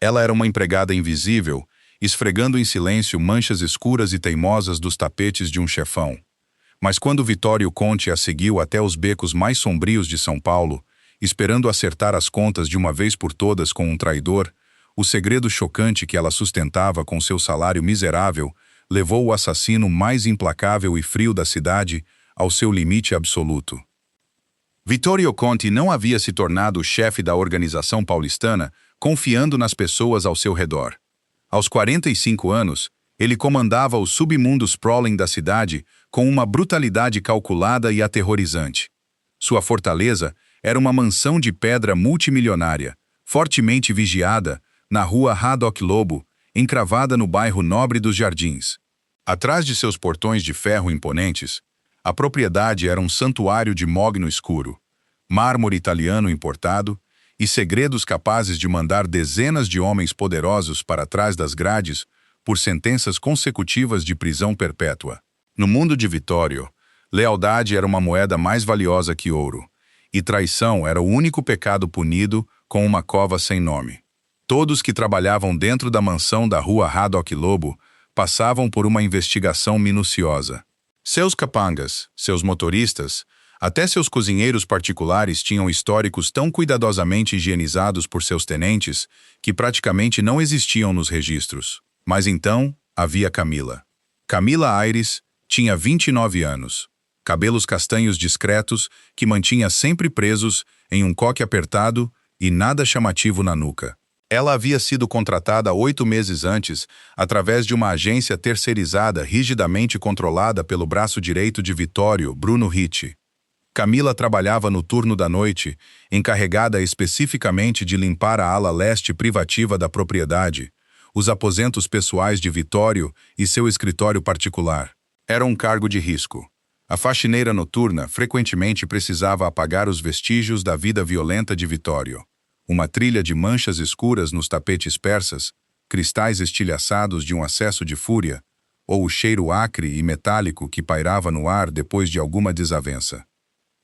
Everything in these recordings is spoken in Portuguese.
Ela era uma empregada invisível, esfregando em silêncio manchas escuras e teimosas dos tapetes de um chefão. Mas quando Vittorio Conti a seguiu até os becos mais sombrios de São Paulo, esperando acertar as contas de uma vez por todas com um traidor, o segredo chocante que ela sustentava com seu salário miserável levou o assassino mais implacável e frio da cidade ao seu limite absoluto. Vittorio Conti não havia se tornado o chefe da organização paulistana confiando nas pessoas ao seu redor. Aos 45 anos, ele comandava o submundo sprawling da cidade com uma brutalidade calculada e aterrorizante. Sua fortaleza era uma mansão de pedra multimilionária, fortemente vigiada, na rua Haddock Lobo, encravada no bairro Nobre dos Jardins. Atrás de seus portões de ferro imponentes, a propriedade era um santuário de mogno escuro, mármore italiano importado e segredos capazes de mandar dezenas de homens poderosos para trás das grades por sentenças consecutivas de prisão perpétua. No mundo de Vittorio, lealdade era uma moeda mais valiosa que ouro, e traição era o único pecado punido com uma cova sem nome. Todos que trabalhavam dentro da mansão da rua Haddock Lobo passavam por uma investigação minuciosa. Seus capangas, seus motoristas, até seus cozinheiros particulares tinham históricos tão cuidadosamente higienizados por seus tenentes que praticamente não existiam nos registros. Mas então havia Camila. Camila Aires tinha 29 anos, cabelos castanhos discretos que mantinha sempre presos em um coque apertado e nada chamativo na nuca. Ela havia sido contratada 8 meses antes através de uma agência terceirizada rigidamente controlada pelo braço direito de Vittorio, Bruno Ricci. Camila trabalhava no turno da noite, encarregada especificamente de limpar a ala leste privativa da propriedade, os aposentos pessoais de Vittorio e seu escritório particular. Era um cargo de risco. A faxineira noturna frequentemente precisava apagar os vestígios da vida violenta de Vittorio. Uma trilha de manchas escuras nos tapetes persas, cristais estilhaçados de um acesso de fúria, ou o cheiro acre e metálico que pairava no ar depois de alguma desavença.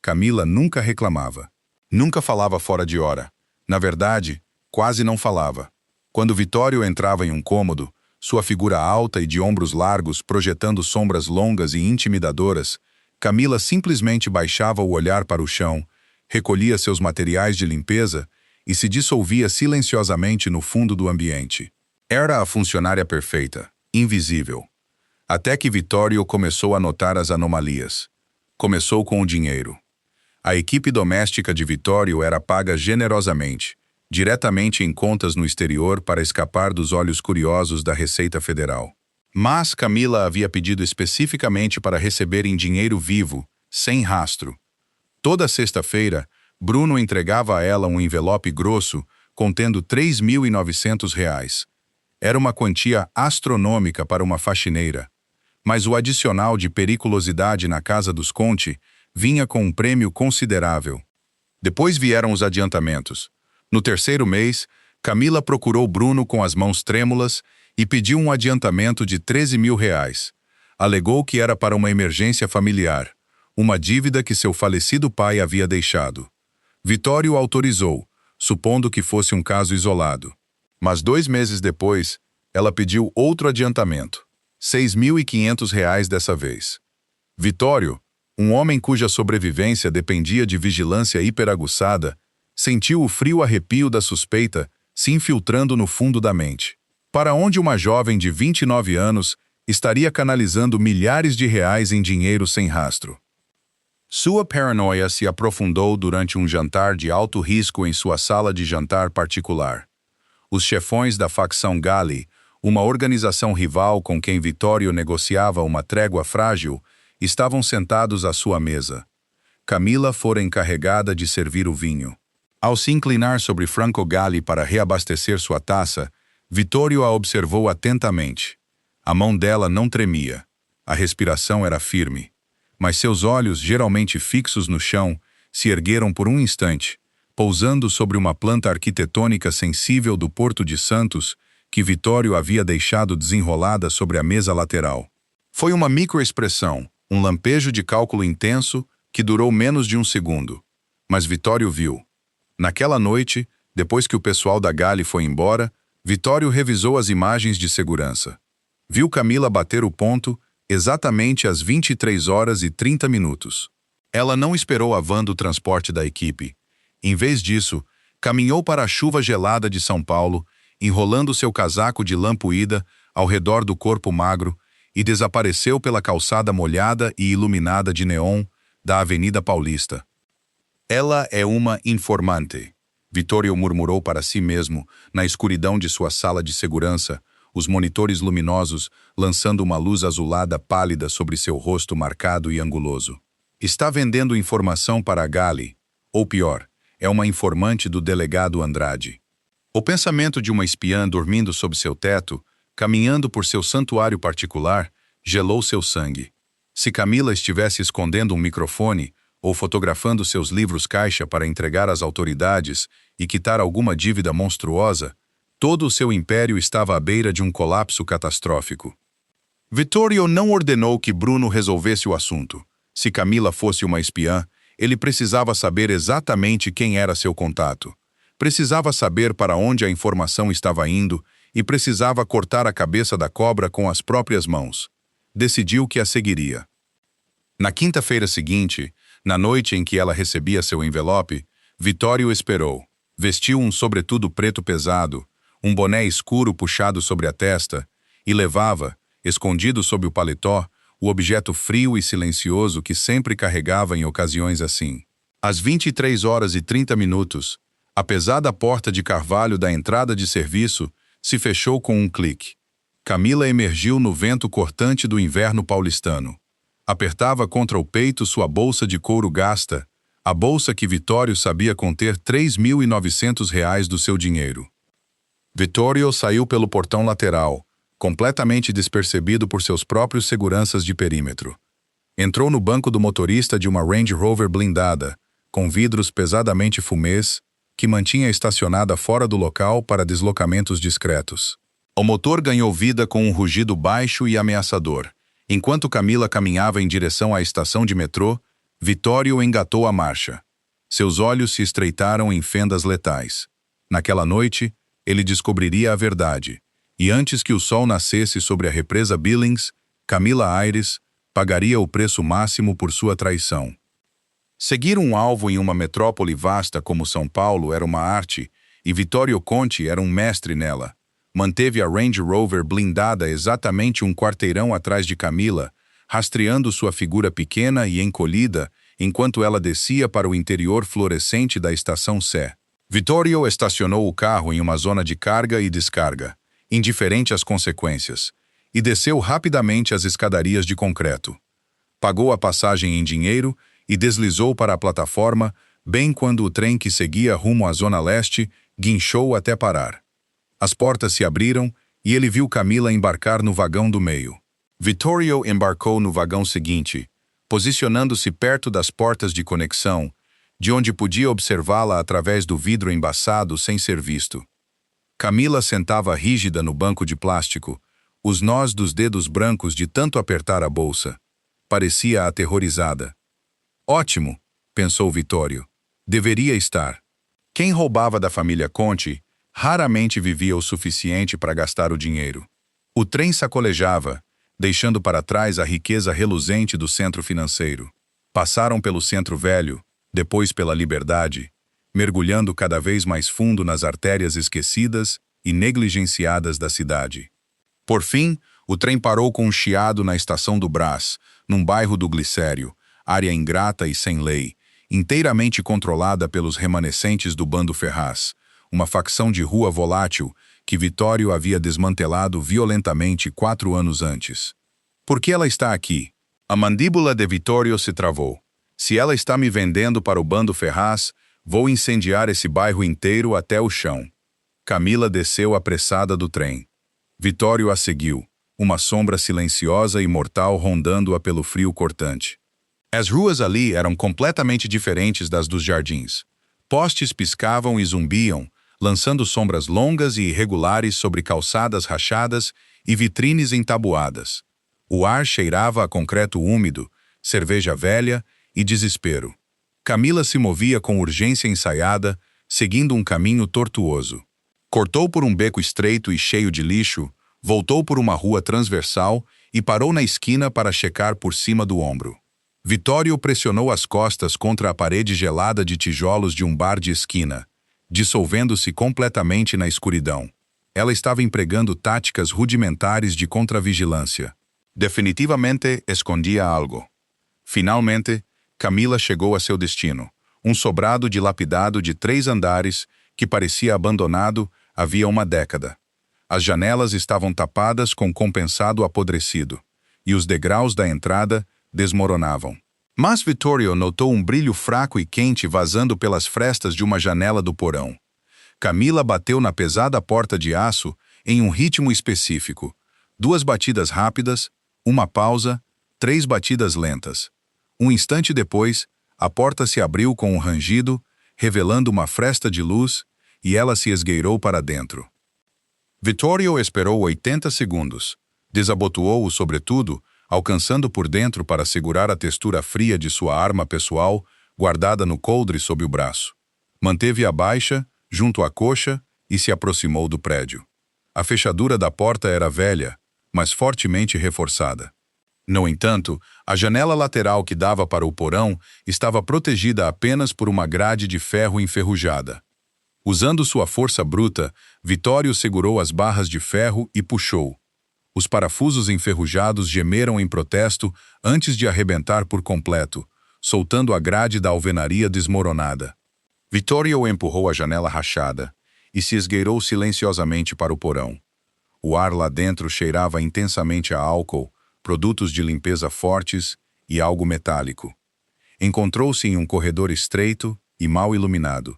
Camila nunca reclamava. Nunca falava fora de hora. Na verdade, quase não falava. Quando Vittorio entrava em um cômodo, sua figura alta e de ombros largos projetando sombras longas e intimidadoras, Camila simplesmente baixava o olhar para o chão, recolhia seus materiais de limpeza e se dissolvia silenciosamente no fundo do ambiente. Era a funcionária perfeita, invisível. Até que Vittorio começou a notar as anomalias. Começou com o dinheiro. A equipe doméstica de Vittorio era paga generosamente, diretamente em contas no exterior para escapar dos olhos curiosos da Receita Federal. Mas Camila havia pedido especificamente para receber em dinheiro vivo, sem rastro. Toda sexta-feira, Bruno entregava a ela um envelope grosso contendo R$3.900. Era uma quantia astronômica para uma faxineira, mas o adicional de periculosidade na casa dos Conti vinha com um prêmio considerável. Depois vieram os adiantamentos. No terceiro mês, Camila procurou Bruno com as mãos trêmulas e pediu um adiantamento de R$13.000. Alegou que era para uma emergência familiar, uma dívida que seu falecido pai havia deixado. Vittorio autorizou, supondo que fosse um caso isolado. Mas 2 meses depois, ela pediu outro adiantamento, R$6.500 dessa vez. Vittorio, um homem cuja sobrevivência dependia de vigilância hiperaguçada, sentiu o frio arrepio da suspeita se infiltrando no fundo da mente. Para onde uma jovem de 29 anos estaria canalizando milhares de reais em dinheiro sem rastro? Sua paranoia se aprofundou durante um jantar de alto risco em sua sala de jantar particular. Os chefões da facção Galli, uma organização rival com quem Vittorio negociava uma trégua frágil, estavam sentados à sua mesa. Camila fora encarregada de servir o vinho. Ao se inclinar sobre Franco Galli para reabastecer sua taça, Vittorio a observou atentamente. A mão dela não tremia. A respiração era firme. Mas seus olhos, geralmente fixos no chão, se ergueram por um instante, pousando sobre uma planta arquitetônica sensível do Porto de Santos que Vittorio havia deixado desenrolada sobre a mesa lateral. Foi uma microexpressão, um lampejo de cálculo intenso que durou menos de um segundo. Mas Vittorio viu. Naquela noite, depois que o pessoal da Galli foi embora, Vitório revisou as imagens de segurança. Viu Camila bater o ponto exatamente às 23h30. Ela não esperou a van do transporte da equipe. Em vez disso, caminhou para a chuva gelada de São Paulo, enrolando seu casaco de lã puída ao redor do corpo magro e desapareceu pela calçada molhada e iluminada de neon da Avenida Paulista. Ela é uma informante, Vitório murmurou para si mesmo, na escuridão de sua sala de segurança, os monitores luminosos lançando uma luz azulada pálida sobre seu rosto marcado e anguloso. Está vendendo informação para a Gali, ou pior, é uma informante do delegado Andrade. O pensamento de uma espiã dormindo sob seu teto, caminhando por seu santuário particular, gelou seu sangue. Se Camila estivesse escondendo um microfone ou fotografando seus livros-caixa para entregar às autoridades e quitar alguma dívida monstruosa, todo o seu império estava à beira de um colapso catastrófico. Vitório não ordenou que Bruno resolvesse o assunto. Se Camila fosse uma espiã, ele precisava saber exatamente quem era seu contato. Precisava saber para onde a informação estava indo e precisava cortar a cabeça da cobra com as próprias mãos. Decidiu que a seguiria. Na quinta-feira seguinte, na noite em que ela recebia seu envelope, Vitório esperou. Vestiu um sobretudo preto pesado, um boné escuro puxado sobre a testa, e levava, escondido sob o paletó, o objeto frio e silencioso que sempre carregava em ocasiões assim. Às 23h30, a pesada porta de carvalho da entrada de serviço se fechou com um clique. Camila emergiu no vento cortante do inverno paulistano. Apertava contra o peito sua bolsa de couro gasta, a bolsa que Vitório sabia conter R$ 3.900 do seu dinheiro. Vitório saiu pelo portão lateral, completamente despercebido por seus próprios seguranças de perímetro. Entrou no banco do motorista de uma Range Rover blindada, com vidros pesadamente fumês, que mantinha estacionada fora do local para deslocamentos discretos. O motor ganhou vida com um rugido baixo e ameaçador. Enquanto Camila caminhava em direção à estação de metrô, Vitório engatou a marcha. Seus olhos se estreitaram em fendas letais. Naquela noite, ele descobriria a verdade, e antes que o sol nascesse sobre a represa Billings, Camila Aires pagaria o preço máximo por sua traição. Seguir um alvo em uma metrópole vasta como São Paulo era uma arte, e Vitório Conte era um mestre nela. Manteve a Range Rover blindada exatamente um quarteirão atrás de Camila, rastreando sua figura pequena e encolhida enquanto ela descia para o interior fluorescente da estação Sé. Vitório estacionou o carro em uma zona de carga e descarga, indiferente às consequências, e desceu rapidamente as escadarias de concreto. Pagou a passagem em dinheiro e deslizou para a plataforma, bem quando o trem que seguia rumo à Zona Leste guinchou até parar. As portas se abriram e ele viu Camila embarcar no vagão do meio. Vitório embarcou no vagão seguinte, posicionando-se perto das portas de conexão, de onde podia observá-la através do vidro embaçado sem ser visto. Camila sentava rígida no banco de plástico, os nós dos dedos brancos de tanto apertar a bolsa. Parecia aterrorizada. Ótimo, pensou Vitório. Deveria estar. Quem roubava da família Conte raramente vivia o suficiente para gastar o dinheiro. O trem sacolejava, deixando para trás a riqueza reluzente do centro financeiro. Passaram pelo Centro Velho, depois pela Liberdade, mergulhando cada vez mais fundo nas artérias esquecidas e negligenciadas da cidade. Por fim, o trem parou com um chiado na estação do Brás, num bairro do Glicério, área ingrata e sem lei, inteiramente controlada pelos remanescentes do Bando Ferraz, uma facção de rua volátil que Vitório havia desmantelado violentamente 4 anos antes. Por que ela está aqui? A mandíbula de Vitório se travou. Se ela está me vendendo para o Bando Ferraz, vou incendiar esse bairro inteiro até o chão. Camila desceu apressada do trem. Vitório a seguiu, uma sombra silenciosa e mortal rondando-a pelo frio cortante. As ruas ali eram completamente diferentes das dos jardins. Postes piscavam e zumbiam, lançando sombras longas e irregulares sobre calçadas rachadas e vitrines entabuadas. O ar cheirava a concreto úmido, cerveja velha e desespero. Camila se movia com urgência ensaiada, seguindo um caminho tortuoso. Cortou por um beco estreito e cheio de lixo, voltou por uma rua transversal e parou na esquina para checar por cima do ombro. Vitório pressionou as costas contra a parede gelada de tijolos de um bar de esquina, dissolvendo-se completamente na escuridão. Ela estava empregando táticas rudimentares de contravigilância. Definitivamente escondia algo. Finalmente, Camila chegou a seu destino. Um sobrado dilapidado de 3 andares, que parecia abandonado havia uma década. As janelas estavam tapadas com compensado apodrecido, e os degraus da entrada desmoronavam. Mas Vittorio notou um brilho fraco e quente vazando pelas frestas de uma janela do porão. Camila bateu na pesada porta de aço em um ritmo específico. 2 batidas rápidas, uma pausa, 3 batidas lentas. Um instante depois, a porta se abriu com um rangido, revelando uma fresta de luz, e ela se esgueirou para dentro. Vittorio esperou 80 segundos. Desabotoou o sobretudo, alcançando por dentro para segurar a textura fria de sua arma pessoal, guardada no coldre sob o braço. Manteve-a baixa, junto à coxa, e se aproximou do prédio. A fechadura da porta era velha, mas fortemente reforçada. No entanto, a janela lateral que dava para o porão estava protegida apenas por uma grade de ferro enferrujada. Usando sua força bruta, Vittorio segurou as barras de ferro e puxou. Os parafusos enferrujados gemeram em protesto antes de arrebentar por completo, soltando a grade da alvenaria desmoronada. Vittorio empurrou a janela rachada e se esgueirou silenciosamente para o porão. O ar lá dentro cheirava intensamente a álcool, produtos de limpeza fortes e algo metálico. Encontrou-se em um corredor estreito e mal iluminado.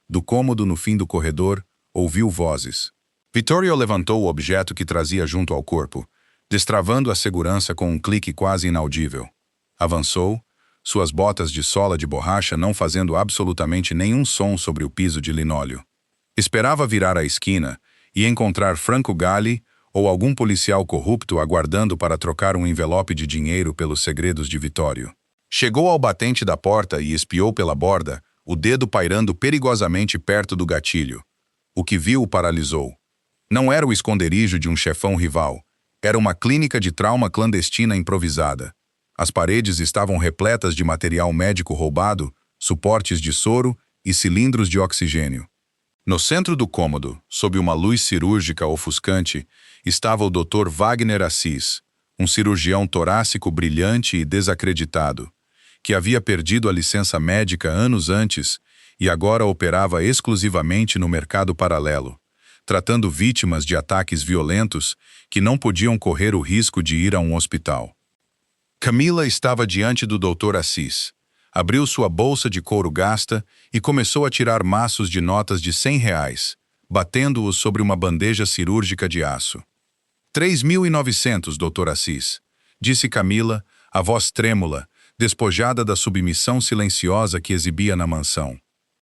Do cômodo no fim do corredor, ouviu vozes. Vittorio levantou o objeto que trazia junto ao corpo, destravando a segurança com um clique quase inaudível. Avançou, suas botas de sola de borracha não fazendo absolutamente nenhum som sobre o piso de linóleo. Esperava virar a esquina e encontrar Franco Galli ou algum policial corrupto aguardando para trocar um envelope de dinheiro pelos segredos de Vittorio. Chegou ao batente da porta e espiou pela borda, o dedo pairando perigosamente perto do gatilho. O que viu o paralisou. Não era o esconderijo de um chefão rival. Era uma clínica de trauma clandestina improvisada. As paredes estavam repletas de material médico roubado, suportes de soro e cilindros de oxigênio. No centro do cômodo, sob uma luz cirúrgica ofuscante, estava o Dr. Wagner Assis, um cirurgião torácico brilhante e desacreditado, que havia perdido a licença médica anos antes e agora operava exclusivamente no mercado paralelo, tratando vítimas de ataques violentos que não podiam correr o risco de ir a um hospital. Camila estava diante do Dr. Assis. Abriu sua bolsa de couro gasta e começou a tirar maços de notas de R$ 100, batendo-os sobre uma bandeja cirúrgica de aço. 3.900, Dr. Assis, disse Camila, a voz trêmula, despojada da submissão silenciosa que exibia na mansão.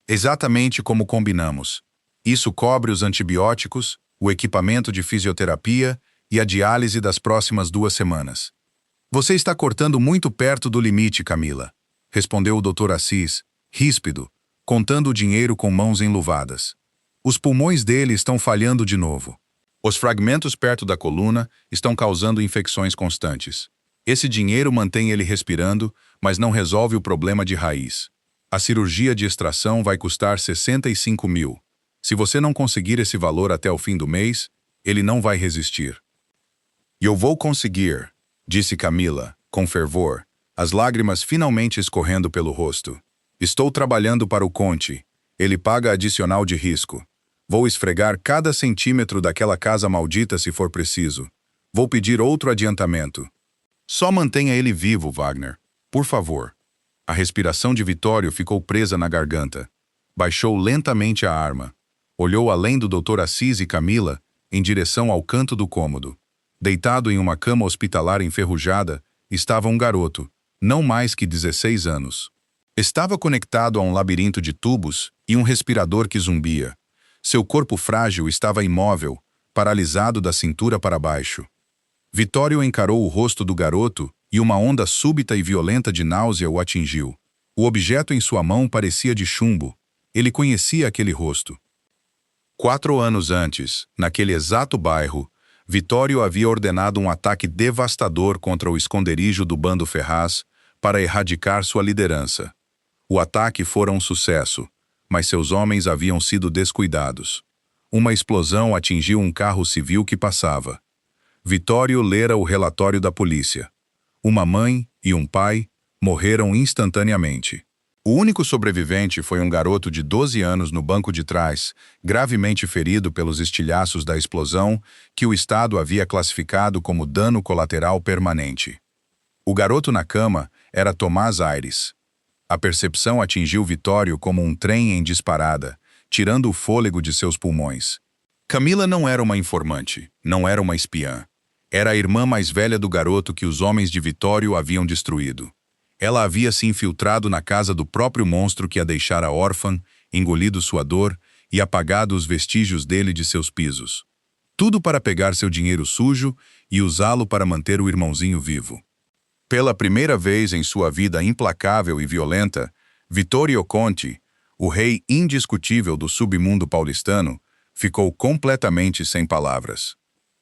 Exatamente como combinamos. Isso cobre os antibióticos, o equipamento de fisioterapia e a diálise das próximas 2 semanas. Você está cortando muito perto do limite, Camila, respondeu o Dr. Assis, ríspido, contando o dinheiro com mãos enluvadas. Os pulmões dele estão falhando de novo. Os fragmentos perto da coluna estão causando infecções constantes. Esse dinheiro mantém ele respirando, mas não resolve o problema de raiz. A cirurgia de extração vai custar 65 mil. Se você não conseguir esse valor até o fim do mês, ele não vai resistir. Eu vou conseguir, disse Camila, com fervor, as lágrimas finalmente escorrendo pelo rosto. Estou trabalhando para o Conte. Ele paga adicional de risco. Vou esfregar cada centímetro daquela casa maldita se for preciso. Vou pedir outro adiantamento. Só mantenha ele vivo, Wagner. Por favor. A respiração de Vittorio ficou presa na garganta. Baixou lentamente a arma. Olhou além do Dr. Assis e Camila, em direção ao canto do cômodo. Deitado em uma cama hospitalar enferrujada, estava um garoto, não mais que 16 anos. Estava conectado a um labirinto de tubos e um respirador que zumbia. Seu corpo frágil estava imóvel, paralisado da cintura para baixo. Vittorio encarou o rosto do garoto e uma onda súbita e violenta de náusea o atingiu. O objeto em sua mão parecia de chumbo. Ele conhecia aquele rosto. 4 anos antes, naquele exato bairro, Vitório havia ordenado um ataque devastador contra o esconderijo do bando Ferraz para erradicar sua liderança. O ataque fora um sucesso, mas seus homens haviam sido descuidados. Uma explosão atingiu um carro civil que passava. Vitório lera o relatório da polícia. Uma mãe e um pai morreram instantaneamente. O único sobrevivente foi um garoto de 12 anos no banco de trás, gravemente ferido pelos estilhaços da explosão, que o Estado havia classificado como dano colateral permanente. O garoto na cama era Tomás Aires. A percepção atingiu Vitório como um trem em disparada, tirando o fôlego de seus pulmões. Camila não era uma informante, não era uma espiã. Era a irmã mais velha do garoto que os homens de Vitório haviam destruído. Ela havia se infiltrado na casa do próprio monstro que a deixara órfã, engolido sua dor e apagado os vestígios dele de seus pisos. Tudo para pegar seu dinheiro sujo e usá-lo para manter o irmãozinho vivo. Pela primeira vez em sua vida implacável e violenta, Vittorio Conti, o rei indiscutível do submundo paulistano, ficou completamente sem palavras.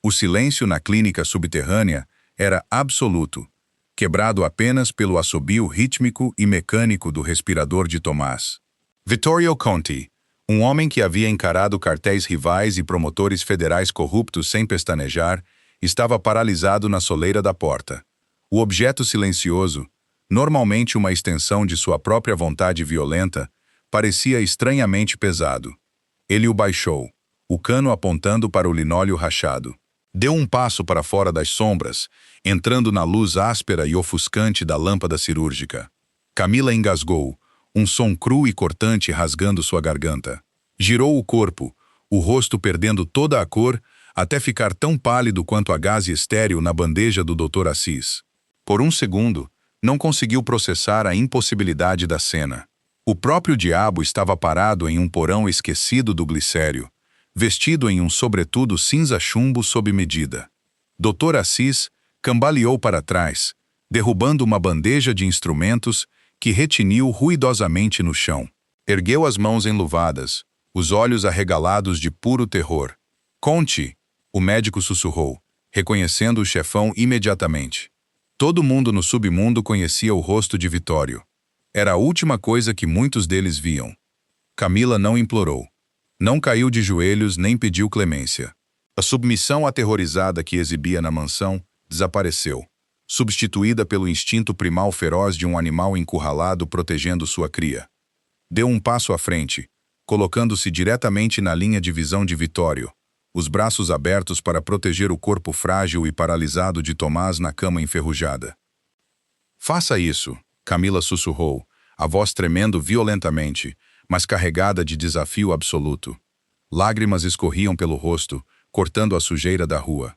O silêncio na clínica subterrânea era absoluto, quebrado apenas pelo assobio rítmico e mecânico do respirador de Tomás. Vittorio Conti, um homem que havia encarado cartéis rivais e promotores federais corruptos sem pestanejar, estava paralisado na soleira da porta. O objeto silencioso, normalmente uma extensão de sua própria vontade violenta, parecia estranhamente pesado. Ele o baixou, o cano apontando para o linóleo rachado. Deu um passo para fora das sombras, entrando na luz áspera e ofuscante da lâmpada cirúrgica. Camila engasgou, um som cru e cortante rasgando sua garganta. Girou o corpo, o rosto perdendo toda a cor, até ficar tão pálido quanto a gaze estéril na bandeja do Dr. Assis. Por um segundo, não conseguiu processar a impossibilidade da cena. O próprio diabo estava parado em um porão esquecido do glicério, vestido em um sobretudo cinza-chumbo sob medida. Dr. Assis cambaleou para trás, derrubando uma bandeja de instrumentos que retiniu ruidosamente no chão. Ergueu as mãos enluvadas, os olhos arregalados de puro terror. "Conte", o médico sussurrou, reconhecendo o chefão imediatamente. Todo mundo no submundo conhecia o rosto de Vitório. Era a última coisa que muitos deles viam. Camila não implorou. Não caiu de joelhos nem pediu clemência. A submissão aterrorizada que exibia na mansão desapareceu, substituída pelo instinto primal feroz de um animal encurralado protegendo sua cria. Deu um passo à frente, colocando-se diretamente na linha de visão de Vitório, os braços abertos para proteger o corpo frágil e paralisado de Tomás na cama enferrujada. "Faça isso", Camila sussurrou, a voz tremendo violentamente, mas carregada de desafio absoluto. Lágrimas escorriam pelo rosto, cortando a sujeira da rua.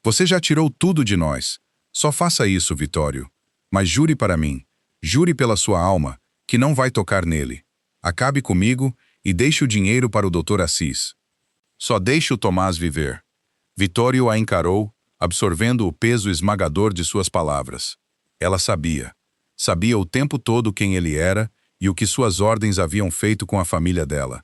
"Você já tirou tudo de nós. Só faça isso, Vitório. Mas jure para mim, jure pela sua alma, que não vai tocar nele. Acabe comigo e deixe o dinheiro para o Dr. Assis. Só deixe o Tomás viver." Vitório a encarou, absorvendo o peso esmagador de suas palavras. Ela sabia. Sabia o tempo todo quem ele era e o que suas ordens haviam feito com a família dela.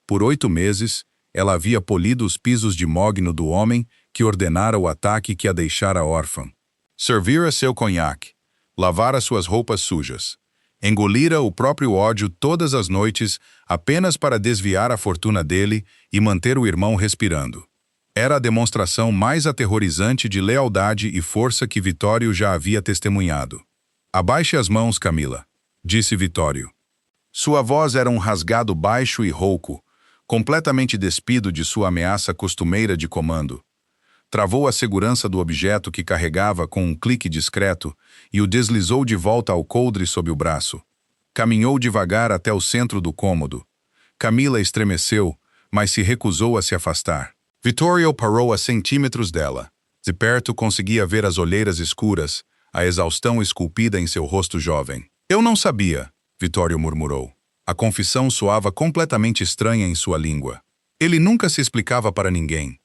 Por 8 meses, ela havia polido os pisos de mogno do homem que ordenara o ataque que a deixara órfã. Servira seu conhaque, lavara suas roupas sujas. Engolira o próprio ódio todas as noites apenas para desviar a fortuna dele e manter o irmão respirando. Era a demonstração mais aterrorizante de lealdade e força que Vitório já havia testemunhado. "Abaixe as mãos, Camila", disse Vitório. Sua voz era um rasgado baixo e rouco, completamente despido de sua ameaça costumeira de comando. Travou a segurança do objeto que carregava com um clique discreto e o deslizou de volta ao coldre sob o braço. Caminhou devagar até o centro do cômodo. Camila estremeceu, mas se recusou a se afastar. Vittorio parou a centímetros dela. De perto conseguia ver as olheiras escuras, a exaustão esculpida em seu rosto jovem. "Eu não sabia", Vittorio murmurou. A confissão soava completamente estranha em sua língua. Ele nunca se explicava para ninguém.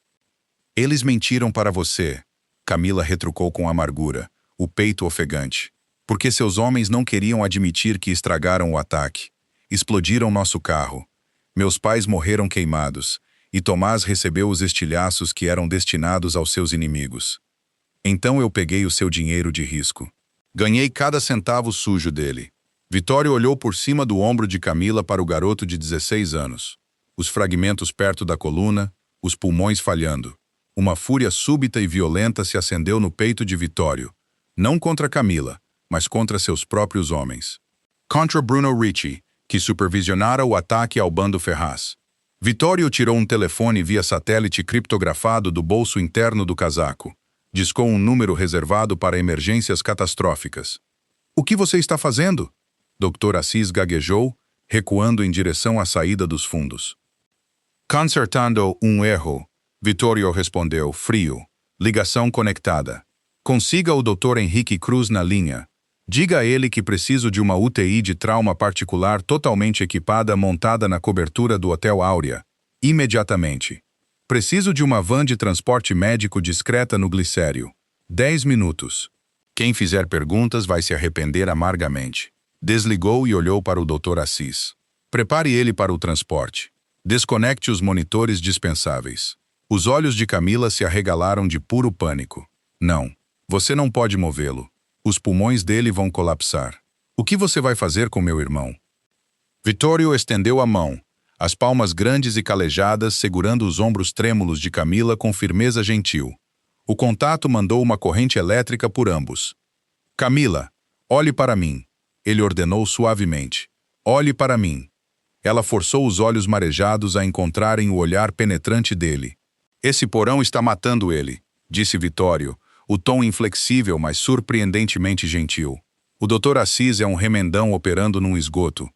"Eles mentiram para você", Camila retrucou com amargura, o peito ofegante. "Porque seus homens não queriam admitir que estragaram o ataque. Explodiram nosso carro. Meus pais morreram queimados. e Tomás recebeu os estilhaços que eram destinados aos seus inimigos. Então eu peguei o seu dinheiro de risco. Ganhei cada centavo sujo dele. Vitório olhou por cima do ombro de Camila para o garoto de 16 anos. Os fragmentos perto da coluna, os pulmões falhando. Uma fúria súbita e violenta se acendeu no peito de Vitório. Não contra Camila, mas contra seus próprios homens. Contra Bruno Ricci, que supervisionara o ataque ao bando Ferraz. Vitório tirou um telefone via satélite criptografado do bolso interno do casaco. Discou um número reservado para emergências catastróficas. "O que você está fazendo?" Dr. Assis gaguejou, recuando em direção à saída dos fundos. "Consertando um erro", Vitório respondeu, frio. "Ligação conectada. Consiga o Dr. Henrique Cruz na linha. Diga a ele que preciso de uma UTI de trauma particular totalmente equipada montada na cobertura do Hotel Áurea. Imediatamente. Preciso de uma van de transporte médico discreta no glicério. 10 minutos. Quem fizer perguntas vai se arrepender amargamente." Desligou e olhou para o Dr. Assis. "Prepare ele para o transporte. Desconecte os monitores dispensáveis." Os olhos de Camila se arregalaram de puro pânico. "Não. Você não pode movê-lo. Os pulmões dele vão colapsar. O que você vai fazer com meu irmão?" Vitório estendeu a mão, as palmas grandes e calejadas segurando os ombros trêmulos de Camila com firmeza gentil. O contato mandou uma corrente elétrica por ambos. "Camila, olhe para mim." Ele ordenou suavemente. "Olhe para mim." Ela forçou os olhos marejados a encontrarem o olhar penetrante dele. "Esse porão está matando ele", disse Vitório, o tom inflexível, mas surpreendentemente gentil. "O Dr. Assis é um remendão operando num esgoto.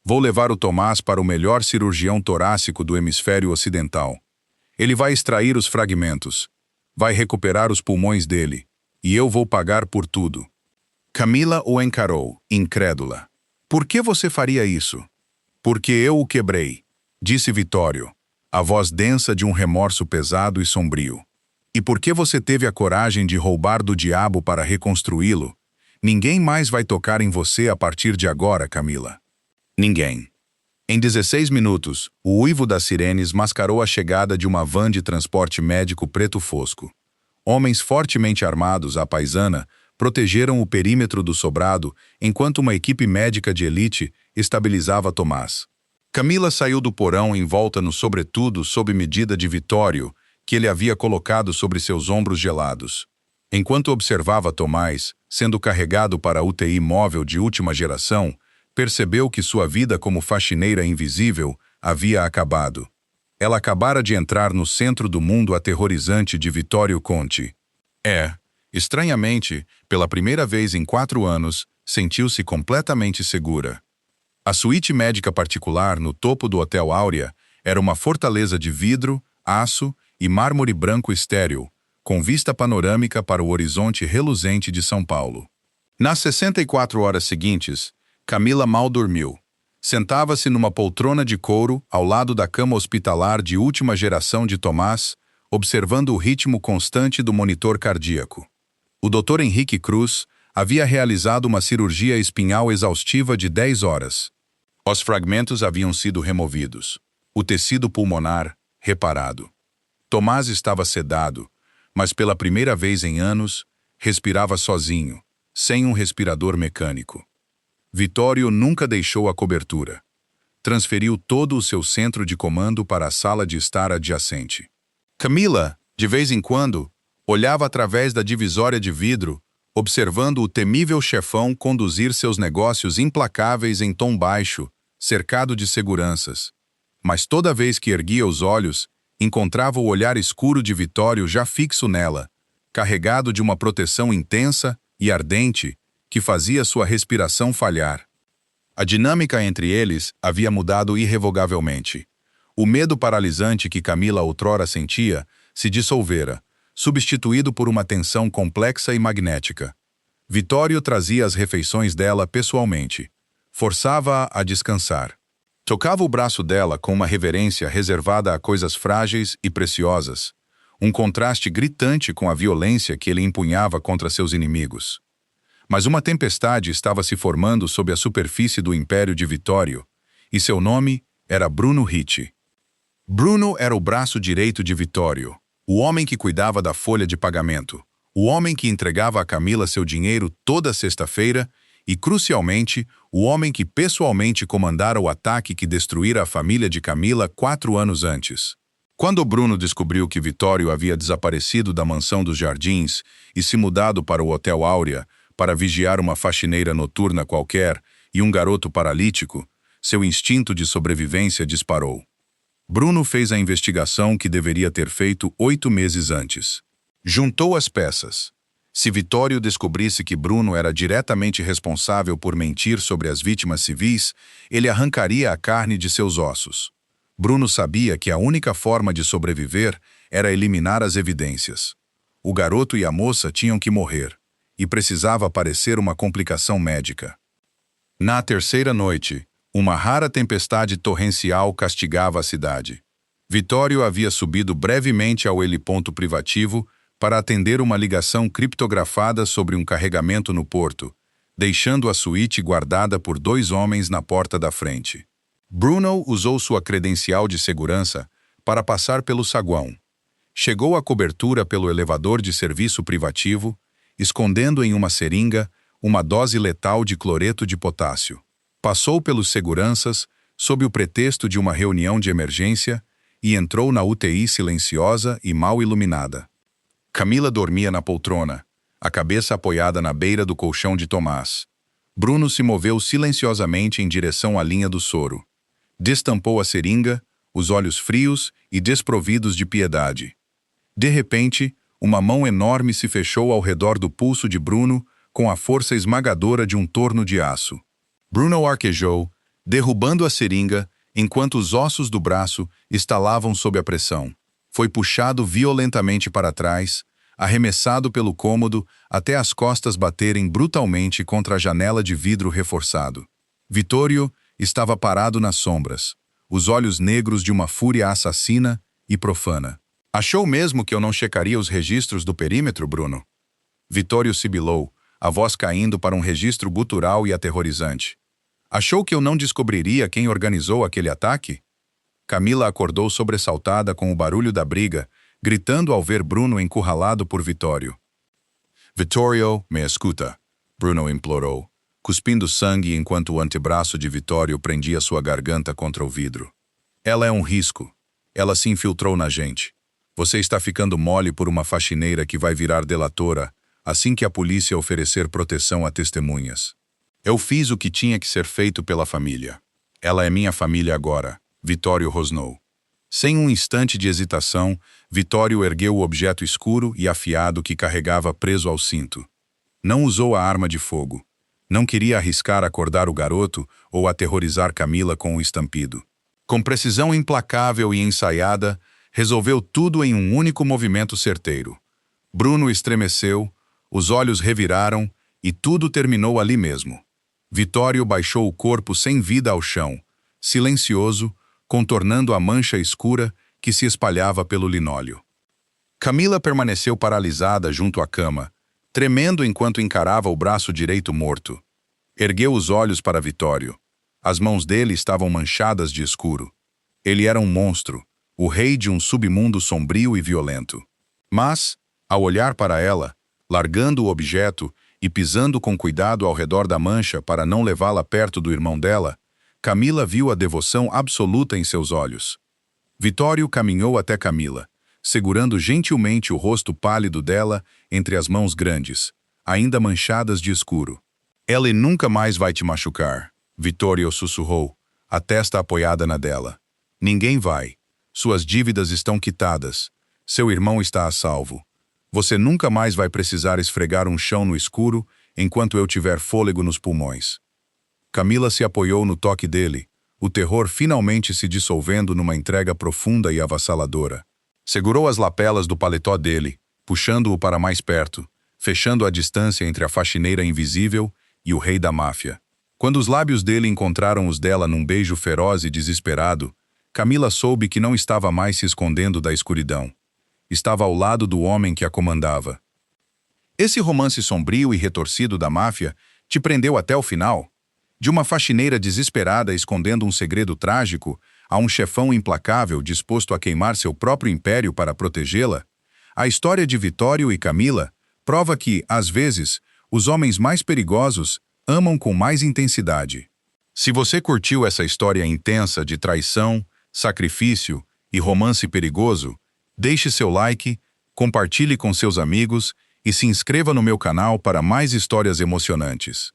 Vou levar o Tomás para o melhor cirurgião torácico do hemisfério ocidental. Ele vai extrair os fragmentos. Vai recuperar os pulmões dele. E eu vou pagar por tudo." Camila o encarou, incrédula. "Por que você faria isso?" "Porque eu o quebrei", disse Vitório, a voz densa de um remorso pesado e sombrio. "E por que você teve a coragem de roubar do diabo para reconstruí-lo? Ninguém mais vai tocar em você a partir de agora, Camila." Ninguém. Em 16 minutos, o uivo das sirenes mascarou a chegada de uma van de transporte médico preto fosco. Homens fortemente armados à paisana protegeram o perímetro do sobrado enquanto uma equipe médica de elite estabilizava Tomás. Camila saiu do porão envolta no sobretudo sob medida de Vitório, que ele havia colocado sobre seus ombros gelados. Enquanto observava Tomás, sendo carregado para a UTI móvel de última geração, percebeu que sua vida como faxineira invisível havia acabado. Ela acabara de entrar no centro do mundo aterrorizante de Vitório Conti. Estranhamente, pela primeira vez em 4 anos, sentiu-se completamente segura. A suíte médica particular no topo do Hotel Áurea era uma fortaleza de vidro, aço e mármore branco estéril, com vista panorâmica para o horizonte reluzente de São Paulo. Nas 64 horas seguintes, Camila mal dormiu. Sentava-se numa poltrona de couro ao lado da cama hospitalar de última geração de Tomás, observando o ritmo constante do monitor cardíaco. O Dr. Henrique Cruz havia realizado uma cirurgia espinhal exaustiva de 10 horas. Os fragmentos haviam sido removidos. O tecido pulmonar, reparado. Tomás estava sedado, mas pela primeira vez em anos, respirava sozinho, sem um respirador mecânico. Vitório nunca deixou a cobertura. Transferiu todo o seu centro de comando para a sala de estar adjacente. Camila, de vez em quando, olhava através da divisória de vidro, observando o temível chefão conduzir seus negócios implacáveis em tom baixo, cercado de seguranças. Mas toda vez que erguia os olhos, encontrava o olhar escuro de Vitório já fixo nela, carregado de uma proteção intensa e ardente que fazia sua respiração falhar. A dinâmica entre eles havia mudado irrevogavelmente. O medo paralisante que Camila outrora sentia se dissolvera, substituído por uma tensão complexa e magnética. Vitório trazia as refeições dela pessoalmente. Forçava-a a descansar. Tocava o braço dela com uma reverência reservada a coisas frágeis e preciosas, um contraste gritante com a violência que ele empunhava contra seus inimigos. Mas uma tempestade estava se formando sob a superfície do império de Vitório, e seu nome era Bruno Ricci. Bruno era o braço direito de Vittorio, o homem que cuidava da folha de pagamento, o homem que entregava a Camila seu dinheiro toda sexta-feira e, crucialmente, o homem que pessoalmente comandara o ataque que destruíra a família de Camila 4 anos antes. Quando Bruno descobriu que Vittorio havia desaparecido da mansão dos Jardins e se mudado para o Hotel Áurea para vigiar uma faxineira noturna qualquer e um garoto paralítico, seu instinto de sobrevivência disparou. Bruno fez a investigação que deveria ter feito 8 meses antes. Juntou as peças. Se Vittorio descobrisse que Bruno era diretamente responsável por mentir sobre as vítimas civis, ele arrancaria a carne de seus ossos. Bruno sabia que a única forma de sobreviver era eliminar as evidências. O garoto e a moça tinham que morrer, e precisava aparecer uma complicação médica. Na terceira noite, uma rara tempestade torrencial castigava a cidade. Vittorio havia subido brevemente ao heliponto privativo para atender uma ligação criptografada sobre um carregamento no porto, deixando a suíte guardada por 2 homens na porta da frente. Bruno usou sua credencial de segurança para passar pelo saguão. Chegou à cobertura pelo elevador de serviço privativo, escondendo em uma seringa uma dose letal de cloreto de potássio. Passou pelos seguranças, sob o pretexto de uma reunião de emergência, e entrou na UTI silenciosa e mal iluminada. Camila dormia na poltrona, a cabeça apoiada na beira do colchão de Tomás. Bruno se moveu silenciosamente em direção à linha do soro. Destampou a seringa, os olhos frios e desprovidos de piedade. De repente, uma mão enorme se fechou ao redor do pulso de Bruno com a força esmagadora de um torno de aço. Bruno arquejou, derrubando a seringa, enquanto os ossos do braço estalavam sob a pressão. Foi puxado violentamente para trás, arremessado pelo cômodo até as costas baterem brutalmente contra a janela de vidro reforçado. Vittorio estava parado nas sombras, os olhos negros de uma fúria assassina e profana. Achou mesmo que eu não checaria os registros do perímetro, Bruno? Vittorio sibilou, a voz caindo para um registro gutural e aterrorizante. Achou que eu não descobriria quem organizou aquele ataque? Camila acordou sobressaltada com o barulho da briga, gritando ao ver Bruno encurralado por Vittorio. Vittorio, me escuta, Bruno implorou, cuspindo sangue enquanto o antebraço de Vittorio prendia sua garganta contra o vidro. Ela é um risco. Ela se infiltrou na gente. Você está ficando mole por uma faxineira que vai virar delatora assim que a polícia oferecer proteção a testemunhas. Eu fiz o que tinha que ser feito pela família. Ela é minha família agora, Vittorio rosnou. Sem um instante de hesitação, Vittorio ergueu o objeto escuro e afiado que carregava preso ao cinto. Não usou a arma de fogo. Não queria arriscar acordar o garoto ou aterrorizar Camila com o estampido. Com precisão implacável e ensaiada, resolveu tudo em um único movimento certeiro. Bruno estremeceu, os olhos reviraram e tudo terminou ali mesmo. Vittorio baixou o corpo sem vida ao chão, silencioso, contornando a mancha escura que se espalhava pelo linóleo. Camila permaneceu paralisada junto à cama, tremendo enquanto encarava o braço direito morto. Ergueu os olhos para Vittorio. As mãos dele estavam manchadas de escuro. Ele era um monstro, o rei de um submundo sombrio e violento. Mas, ao olhar para ela, largando o objeto e pisando com cuidado ao redor da mancha para não levá-la perto do irmão dela, Camila viu a devoção absoluta em seus olhos. Vittorio caminhou até Camila, segurando gentilmente o rosto pálido dela entre as mãos grandes, ainda manchadas de escuro. Ele nunca mais vai te machucar, Vittorio sussurrou, a testa apoiada na dela. Ninguém vai. Suas dívidas estão quitadas. Seu irmão está a salvo. Você nunca mais vai precisar esfregar um chão no escuro enquanto eu tiver fôlego nos pulmões. Camila se apoiou no toque dele, o terror finalmente se dissolvendo numa entrega profunda e avassaladora. Segurou as lapelas do paletó dele, puxando-o para mais perto, fechando a distância entre a faxineira invisível e o rei da máfia. Quando os lábios dele encontraram os dela num beijo feroz e desesperado, Camila soube que não estava mais se escondendo da escuridão. Estava ao lado do homem que a comandava. Esse romance sombrio e retorcido da máfia te prendeu até o final? De uma faxineira desesperada escondendo um segredo trágico, a um chefão implacável disposto a queimar seu próprio império para protegê-la, a história de Vitório e Camila prova que, às vezes, os homens mais perigosos amam com mais intensidade. Se você curtiu essa história intensa de traição, sacrifício e romance perigoso, deixe seu like, compartilhe com seus amigos e se inscreva no meu canal para mais histórias emocionantes.